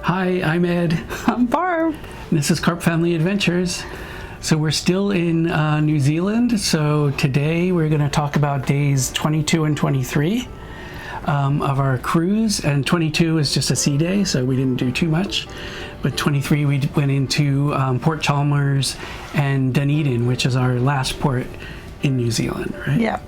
Hi, I'm Ed. I'm Barb. This is Carp Family Adventures. So we're still in New Zealand. So today we're going to talk about days 22 and 23 of our cruise. And 22 is just a sea day, so we didn't do too much. But 23 we went into Port Chalmers and Dunedin, which is our last port in New Zealand, right? Yeah.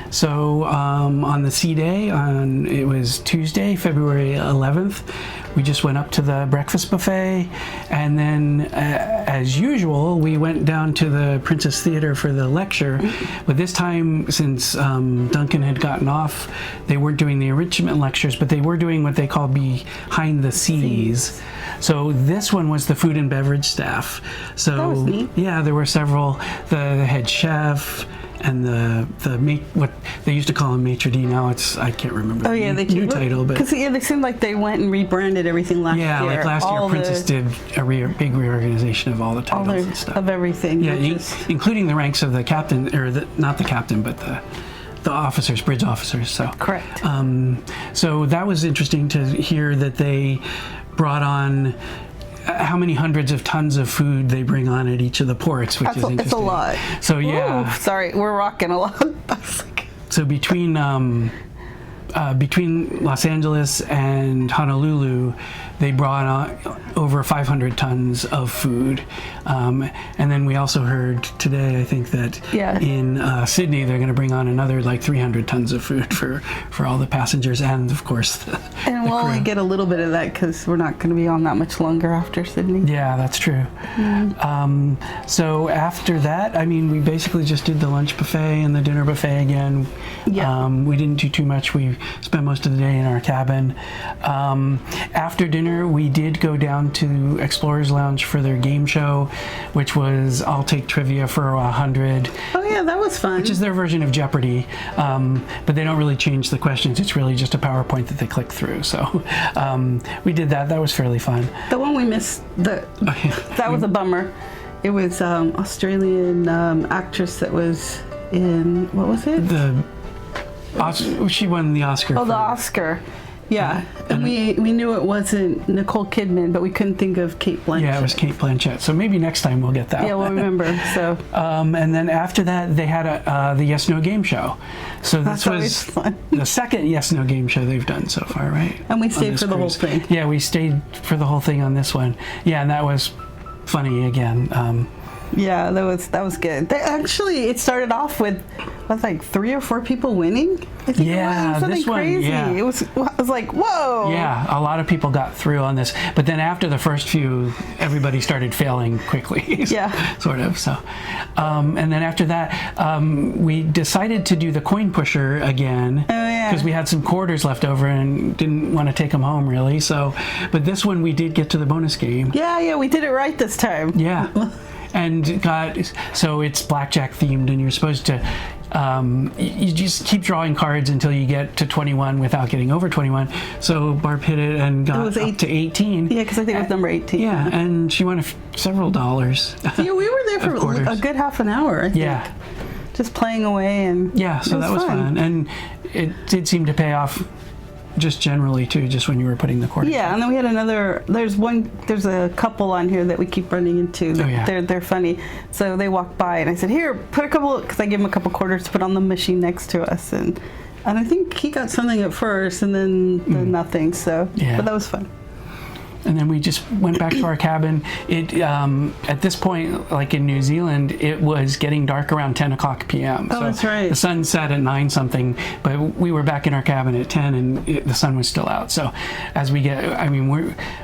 So on the sea day, it was Tuesday, February 11th, we just went up to the breakfast buffet, and then as usual, we went down to the Princess Theatre for the lecture. But this time, since Duncan had gotten off, they weren't doing the enrichment lectures, but they were doing what they call behind the scenes. So this one was the food and beverage staff. So that was neat. Yeah, there were several, the head chef, and what they used to call him maitre d'. Now I can't remember the new title, but because they seemed like they went and rebranded everything last year. Yeah, like last year, Princess did a big reorganization of all the titles and stuff of everything. Yeah, including the ranks of the captain, or not the captain, but the officers, bridge officers. So correct. So that was interesting to hear that they brought on how many hundreds of tons of food they bring on at each of the ports, which is interesting. It's a lot. So yeah. Ooh, sorry, we're rocking a lot. So between Los Angeles and Honolulu, they brought on over 500 tons of food. And then we also heard today, I think, that in Sydney, they're going to bring on another like 300 tons of food for all the passengers and, of course, the we'll crew. only get a little bit of that because we're not going to be on that much longer after Sydney. Yeah, that's true. So after that, I mean, we basically just did the lunch buffet and the dinner buffet again. Yeah. We didn't do too much. We spent most of the day in our cabin. After dinner, we did go down to Explorers Lounge for their game show, which was I'll Take Trivia for 100. Oh yeah, that was fun. Which is their version of Jeopardy, but they don't really change the questions. It's really just a PowerPoint that they click through. So we did that. That was fairly fun. The one we missed, that was a bummer. It was Australian actress that was in, what was it? She won the Oscar. Oh, the Oscar. Yeah, and we knew it wasn't Nicole Kidman, but we couldn't think of Cate Blanchett. Yeah, it was Cate Blanchett. So maybe next time we'll get that. Yeah, we'll remember. So. And then after that, they had the Yes No game show. So this was fun. The second Yes No game show they've done so far, right? And we stayed for the whole thing. Yeah, we stayed for the whole thing on this one. Yeah, and that was funny again. Yeah, that was good. It started off with like 3 or 4 people winning. I think it was something crazy. It was like, whoa. Yeah, a lot of people got through on this, but then after the first few, everybody started failing quickly. Yeah, sort of. So, and then after that, we decided to do the coin pusher again. Oh yeah. Because we had some quarters left over and didn't want to take them home really. So, but this one we did get to the bonus game. Yeah, we did it right this time. Yeah. And so it's blackjack themed, and you're supposed to you just keep drawing cards until you get to 21 without getting over 21. So Barb hit it and got up to 18. Yeah, because I think it was number 18. Yeah, and she won several dollars. Yeah, we were there for a good half an hour, I think. Yeah. Just playing away and so that was fun. And it did seem to pay off just generally too, just when you were putting the quarters. Yeah, and then we had there's a couple on here that we keep running into. They're funny. So they walked by and I said, here, put a couple, because I gave him a couple quarters to put on the machine next to us. And I think he got something at first and then nothing. So, but that was fun. And then we just went back to our cabin. At this point, like in New Zealand, it was getting dark around 10 o'clock p.m. Oh, that's right. The sun set at 9 something, but we were back in our cabin at 10 and the sun was still out. So as we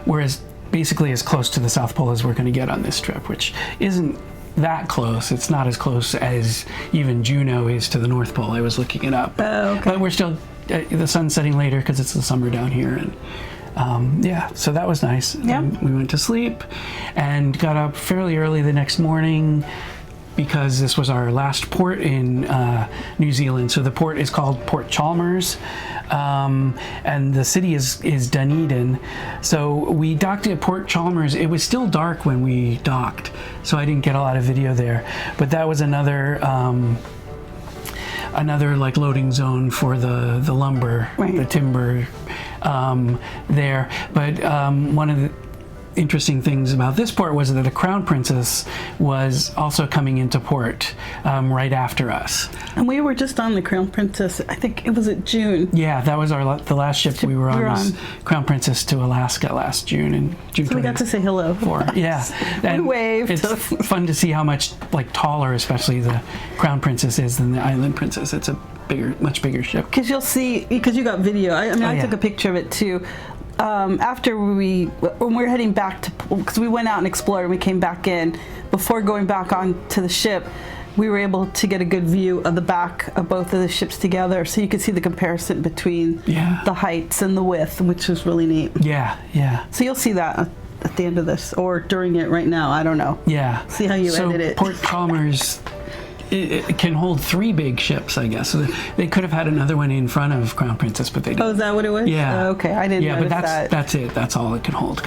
we're basically as close to the South Pole as we're going to get on this trip, which isn't that close. It's not as close as even Juneau is to the North Pole. I was looking it up. Oh, okay. But we're still, the sun's setting later because it's the summer down here. And so that was nice. Yeah. And we went to sleep and got up fairly early the next morning because this was our last port in New Zealand. So the port is called Port Chalmers, and the city is Dunedin. So we docked at Port Chalmers. It was still dark when we docked, so I didn't get a lot of video there. But that was another like loading zone for the lumber, the timber. there. But one of the interesting things about this port was that the Crown Princess was also coming into port right after us. And we were just on the Crown Princess, I think it was at June. Yeah, that was the last ship we were on was Crown Princess to Alaska last June. And June so we got to say hello. Yeah. And we waved. It's fun to see how much taller, especially the Crown Princess is than the Island Princess. It's a much bigger ship. Because you'll see, because you got video. I took a picture of it too. After when we were heading back to, because we went out and explored and we came back in, before going back on to the ship, we were able to get a good view of the back of both of the ships together, so you could see the comparison between the heights and the width, which was really neat. Yeah, yeah. So you'll see that at the end of this, or during it right now, I don't know. Yeah. See how you edit it. Port Chalmers, it can hold 3 big ships, I guess. So they could have had another one in front of Crown Princess, but they didn't. Oh, is that what it was? Yeah. Okay, I didn't notice but that's it. That's all it can hold.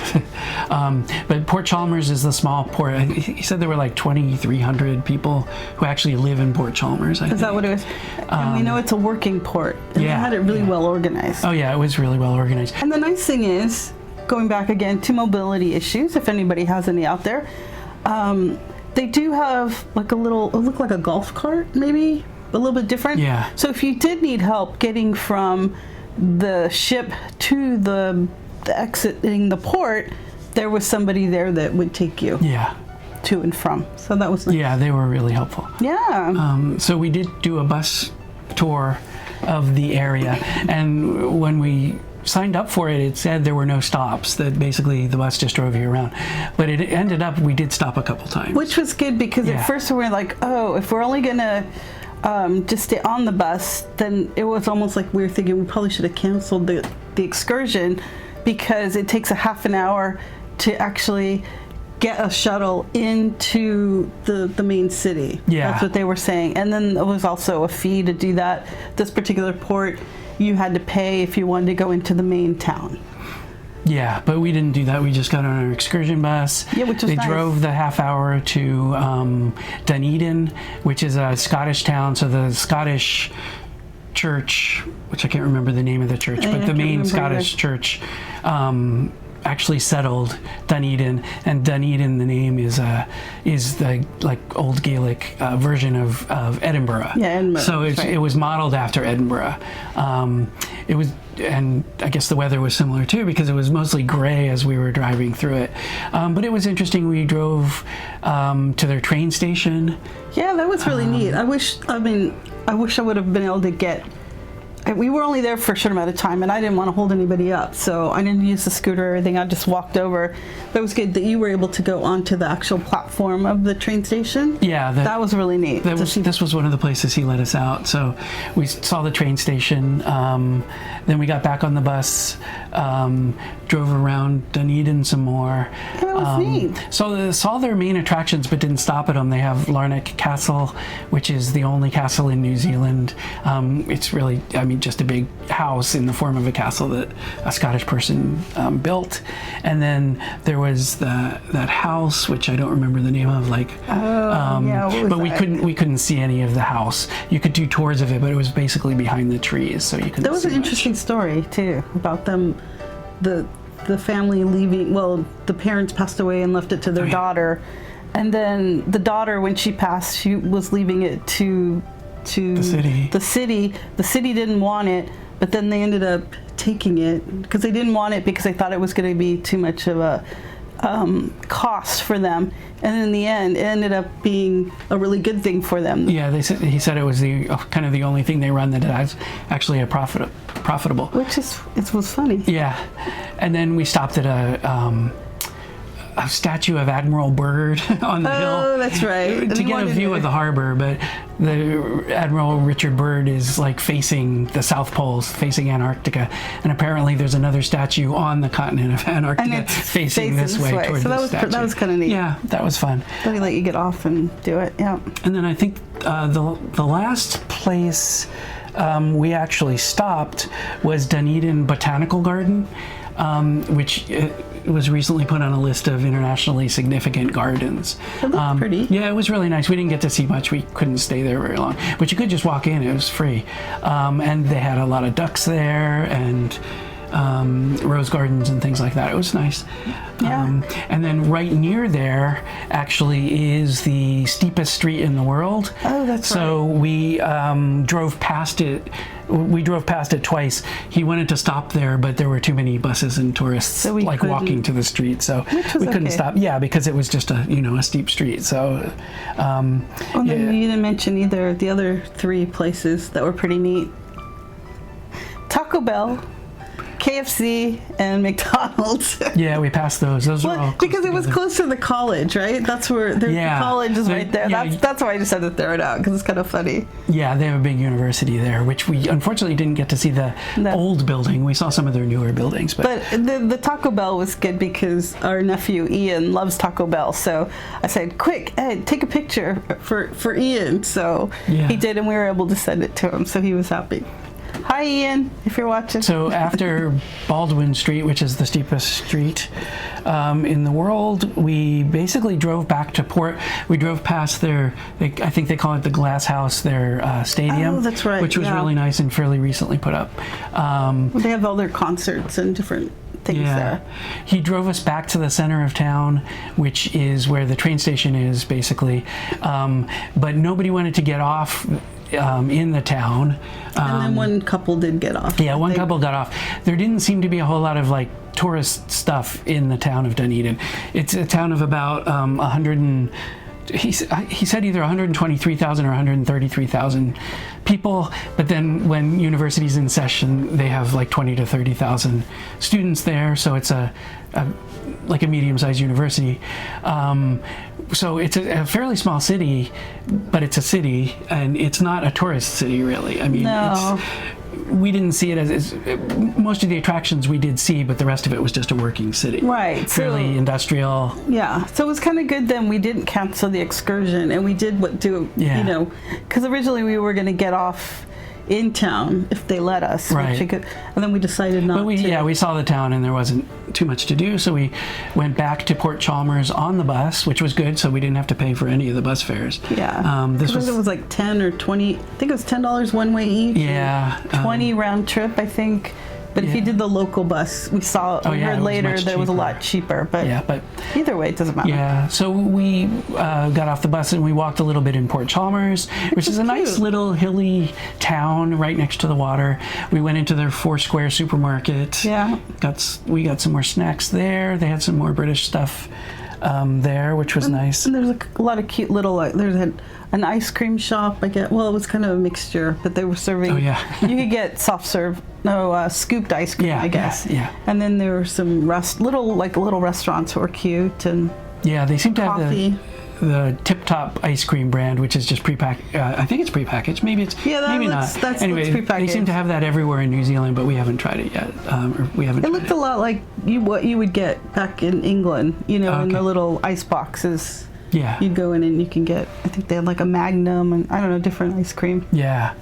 But Port Chalmers is the small port. He said there were like 2,300 people who actually live in Port Chalmers. Is that what it was? And we know it's a working port. And they had it really well organized. Oh yeah, it was really well organized. And the nice thing is, going back again to mobility issues, if anybody has any out there, they do have like a little, it looked like a golf cart, maybe a little bit different. Yeah. So if you did need help getting from the ship to the exiting the port, there was somebody there that would take you. Yeah. To and from. So that was nice. Yeah, they were really helpful. Yeah. So we did do a bus tour of the area, and when we signed up for it, it said there were no stops, that basically the bus just drove you around. But it ended up, we did stop a couple times. Which was good, because at first we were like, oh, if we're only going to just stay on the bus, then it was almost like we were thinking we probably should have canceled the excursion, because it takes a half an hour to actually get a shuttle into the main city. Yeah. That's what they were saying. And then there was also a fee to do that. This particular port, you had to pay if you wanted to go into the main town. Yeah, but we didn't do that. We just got on our excursion bus. Yeah, which was nice. They drove the half hour to Dunedin, which is a Scottish town. So the Scottish church, which I can't remember the name of the church, but the main Scottish church actually settled Dunedin, and Dunedin, the name is the old Gaelic version of Edinburgh. Yeah, Edinburgh. So it was modeled after Edinburgh. It was, and I guess the weather was similar too, because it was mostly gray as we were driving through it. But it was interesting. We drove to their train station. Yeah, that was really neat. I wish I would have been able to get. We were only there for a short amount of time, and I didn't want to hold anybody up, so I didn't use the scooter or anything. I just walked over. But it was good that you were able to go onto the actual platform of the train station. Yeah, that was really neat. This was one of the places he let us out. So we saw the train station. Then we got back on the bus, drove around Dunedin some more. That was neat. So saw their main attractions, but didn't stop at them. They have Larnac Castle, which is the only castle in New Zealand. It's really, just a big house in the form of a castle that a Scottish person built. And then there was that house, which I don't remember the name of, what was but that? we couldn't see any of the house. You could do tours of it, but it was basically behind the trees, so you couldn't. That was see an interesting story too, about them, the family leaving. Well, the parents passed away and left it to their daughter, and then the daughter, when she passed, she was leaving it to the city. The city didn't want it, but then they ended up taking it because they didn't want it because they thought it was going to be too much of a cost for them, and in the end it ended up being a really good thing for them. Yeah, he said it was kind of the only thing they run that is actually profitable. Which was funny. Yeah, and then we stopped at a statue of Admiral Byrd on the hill. Oh, that's right. To get a view of the harbor, but the Admiral Richard Byrd is facing the South Pole, facing Antarctica, and apparently there's another statue on the continent of Antarctica facing this way toward the statue. That was kind of neat. Yeah, that was fun. They let you get off and do it. Yeah. And then I think the last place we actually stopped was Dunedin Botanical Garden, which was recently put on a list of internationally significant gardens. It looked pretty. Yeah, it was really nice. We didn't get to see much. We couldn't stay there very long. But you could just walk in. It was free. And they had a lot of ducks there, and rose gardens and things like that. It was nice. Yeah. And then right near there actually is the steepest street in the world. Oh, that's so right. we drove past it. We drove past it twice. He wanted to stop there, but there were too many buses and tourists So we walking to the street, so we couldn't stop. Yeah, because it was just a steep street. So, Then you didn't mention either the other 3 places that were pretty neat: Taco Bell, KFC, and McDonald's. Yeah, we passed those. Those were all because it was close to the college, right? That's where the college is right there. Yeah, that's why I just had to throw it out because it's kind of funny. Yeah, they have a big university there, which we unfortunately didn't get to see the old building. We saw some of their newer buildings, but the Taco Bell was good because our nephew Ian loves Taco Bell. So I said, "Quick, Ed, take a picture for Ian." So he did, and we were able to send it to him. So he was happy. Hi, Ian, if you're watching. So after Baldwin Street, which is the steepest street in the world, we basically drove back to Port. We drove past their, I think they call it the Glass House, their stadium. Oh, that's right. Which was really nice and fairly recently put up. They have all their concerts and different things there. He drove us back to the center of town, which is where the train station is, basically. But nobody wanted to get off in the town. And then one couple did get off. Yeah, one couple got off. There didn't seem to be a whole lot of tourist stuff in the town of Dunedin. It's a town of about 100 and he said either 123,000 or 133,000 people, but then when university's in session, they have 20 to 30,000 students there, so it's a medium-sized university. So it's a fairly small city, but it's a city, and it's not a tourist city, really. I mean, we didn't see it as most of the attractions we did see, but the rest of it was just a working city. Right. Fairly industrial. Yeah. So it was kind of good then we didn't cancel the excursion, and we did because originally we were going to get off in town if they let us. Right. And then we decided not to. We saw the town and there wasn't too much to do, so we went back to Port Chalmers on the bus, which was good, so we didn't have to pay for any of the bus fares. Yeah. It was 10 or 20, I think it was $10 one way each. Yeah. 20 round trip, I think. But if you did the local bus, we heard later that it was a lot cheaper. But either way, it doesn't matter. Yeah, so we got off the bus and we walked a little bit in Port Chalmers, which is a nice little hilly town right next to the water. We went into their Foursquare supermarket. Yeah. We got some more snacks there. They had some more British stuff there, which was nice. And there's a lot of cute little, there's an ice cream shop, I guess. Well, it was kind of a mixture, but they were serving. Oh, yeah. You could get soft serve, scooped ice cream, I guess. Yeah. And then there were some little restaurants that were cute, and they seem to coffee. have the Tip Top ice cream brand, which is just prepackaged. I think it's prepackaged. Maybe it's maybe not. Anyway, they seem to have that everywhere in New Zealand, but we haven't tried it yet. It looked a lot like what you would get back in England, in the little ice boxes. Yeah. You'd go in and you can get, I think they had a Magnum and I don't know, different ice cream. Yeah.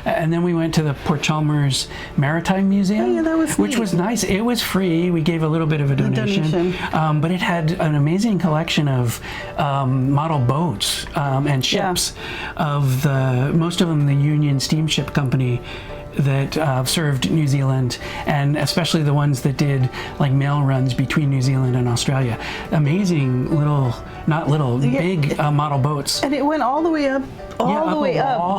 And then we went to the Port Chalmers Maritime Museum. Oh, yeah, that was which was nice. It was free. We gave a little bit of a donation. But it had an amazing collection of model boats and ships of most of them the Union Steamship Company that served New Zealand, and especially the ones that did mail runs between New Zealand and Australia. Amazing big model boats. And it went all the way up,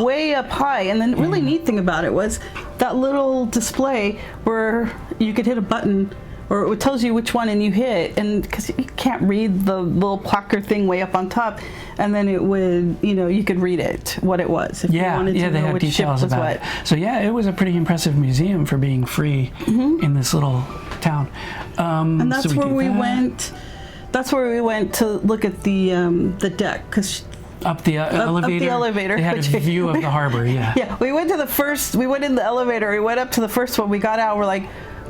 way up high. And the really neat thing about it was that little display where you could hit a button, or it tells you which one and you hit, and because you can't read the little placard thing way up on top, and then it would, you could read it, what it was. If you wanted to know they have which details ship was about it. So it was a pretty impressive museum for being free in this little town. And that's where we went. That's where we went to look at the deck, because up the elevator. They had a view of the harbor. Yeah. Yeah. We went in the elevator. We went up to the first one. We got out. We're like,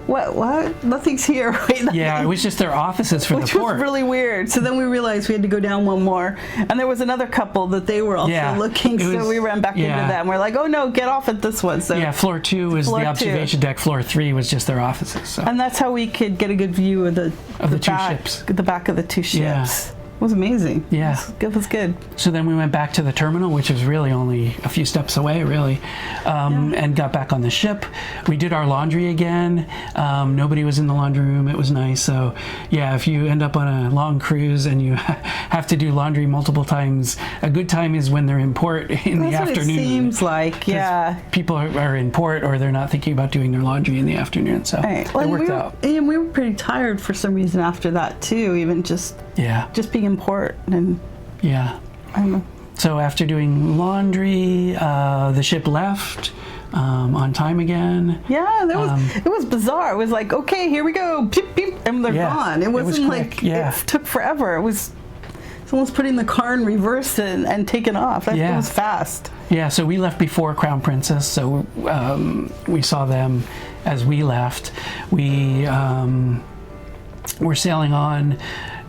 what? Nothing's here. Yeah, it was just their offices for the port. Which was really weird. So then we realized we had to go down one more. And there was another couple that they were also looking. So we ran back into that. And we're like, oh no, get off at this one. So floor 2 was the observation deck. Floor 3 was just their offices. So. And that's how we could get a good view of the two ships. The back of the two ships. was amazing. Yeah. It was good. So then we went back to the terminal, which was really only a few steps away, really, and got back on the ship. We did our laundry again. Nobody was in the laundry room. It was nice. So yeah, if you end up on a long cruise and you have to do laundry multiple times, a good time is when they're in port in the afternoon. It seems like, yeah. People are in port, or they're not thinking about doing their laundry in the afternoon. So it worked out. And we were pretty tired for some reason after that too, even just being in port. And yeah. I don't know. So after doing laundry, the ship left on time again. Yeah, it was bizarre. It was like, okay, here we go, beep, beep, and they're gone. It wasn't like it took forever. It was someone's putting the car in reverse and taking off. It was fast. Yeah, so we left before Crown Princess, so we saw them as we left. We were sailing on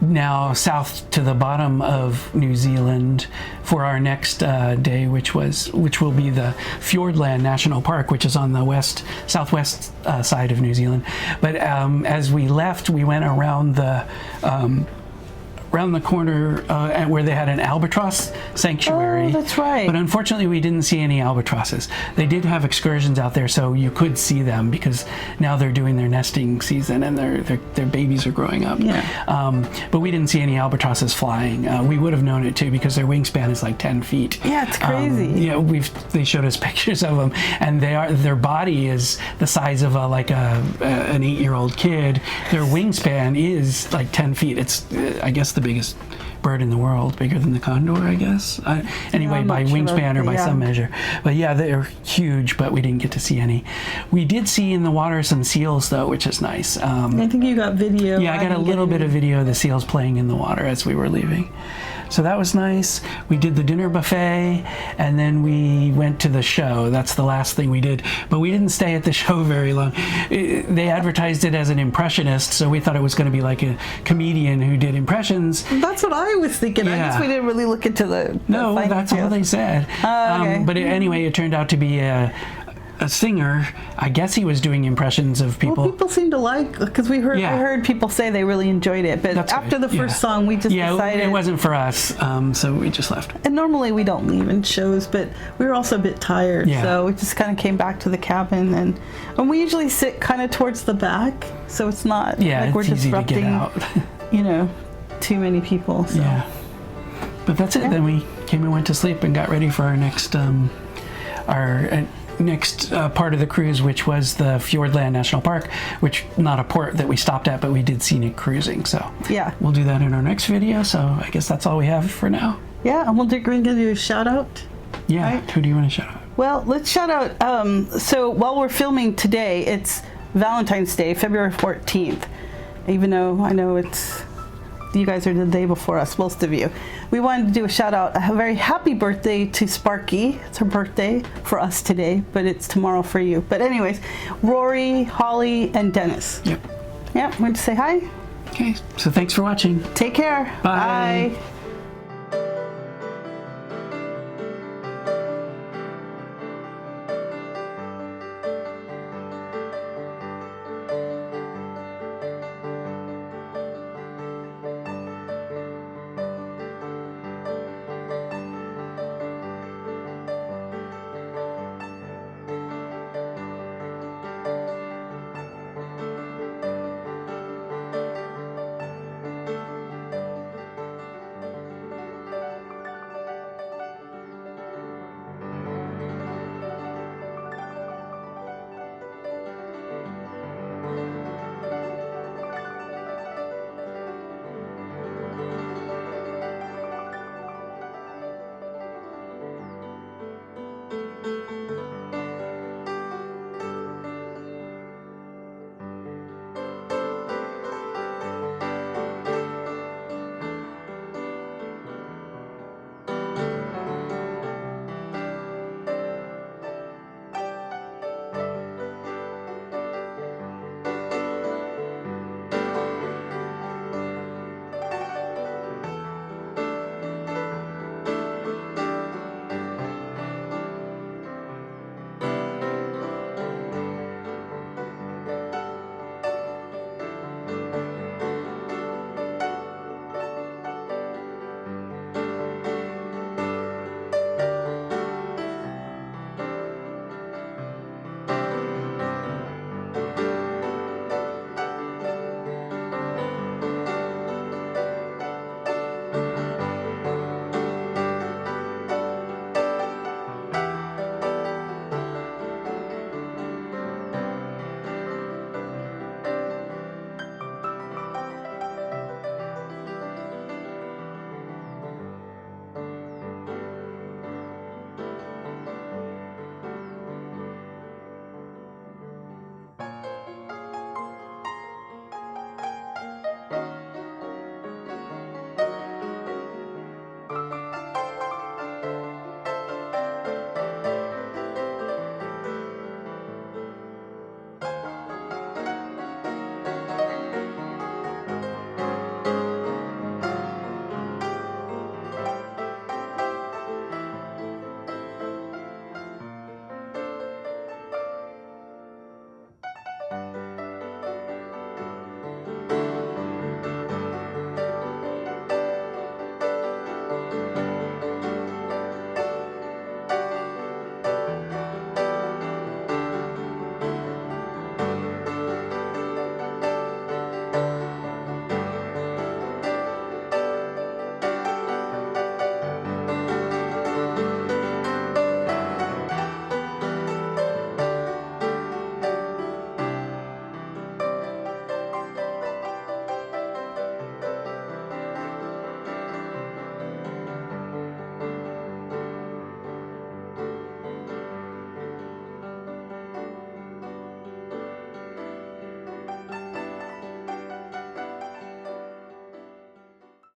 now south to the bottom of New Zealand for our next day, which will be the Fiordland National Park, which is on the southwest side of New Zealand. But as we left, we went around the corner where they had an albatross sanctuary. Oh, that's right. But unfortunately, we didn't see any albatrosses. They did have excursions out there, so you could see them because now they're doing their nesting season and their babies are growing up. Yeah. But we didn't see any albatrosses flying. We would have known it too because their wingspan is like 10 feet. Yeah, it's crazy. Yeah, they showed us pictures of them, and their body is the size of an 8-year-old kid. Their wingspan is like 10 feet. It's I guess the biggest bird in the world, bigger than the condor, I guess. Anyway, by wingspan or by some measure. But yeah, they're huge, but we didn't get to see any. We did see in the water some seals, though, which is nice. I think you got video. Yeah, I got a little bit of video of the seals playing in the water as we were leaving. So that was nice. We did the dinner buffet, and then we went to the show. That's the last thing we did. But we didn't stay at the show very long. They advertised it as an impressionist, so we thought it was going to be like a comedian who did impressions. That's what I was thinking. Yeah. I guess we didn't really look into the No, that's all they said. Okay. But anyway, it turned out to be a singer. I guess he was doing impressions of people. Well, people seem to like, because I heard people say they really enjoyed it, but after the first song we just decided it wasn't for us, so we just left. And normally we don't leave in shows, but we were also a bit tired, so we just kind of came back to the cabin, and we usually sit kind of towards the back, so it's not like we're disrupting too many people. So. Yeah, but that's it. Then we came and went to sleep and got ready for our next next part of the cruise, which was the Fiordland National Park, which not a port that we stopped at, but we did scenic cruising. So yeah, we'll do that in our next video. So I guess that's all we have for now. Yeah, and we're going to do a shout out. Yeah, right? Who do you want to shout out? Well, let's shout out. So while we're filming today, it's Valentine's Day, February 14th. Even though I know you guys are the day before us, most of you. We wanted to do a shout out, a very happy birthday to Sparky. It's her birthday for us today, but it's tomorrow for you. But anyways, Rory, Holly, and Dennis. Yep. Yep, want to say hi? Okay, so thanks for watching. Take care. Bye. Bye.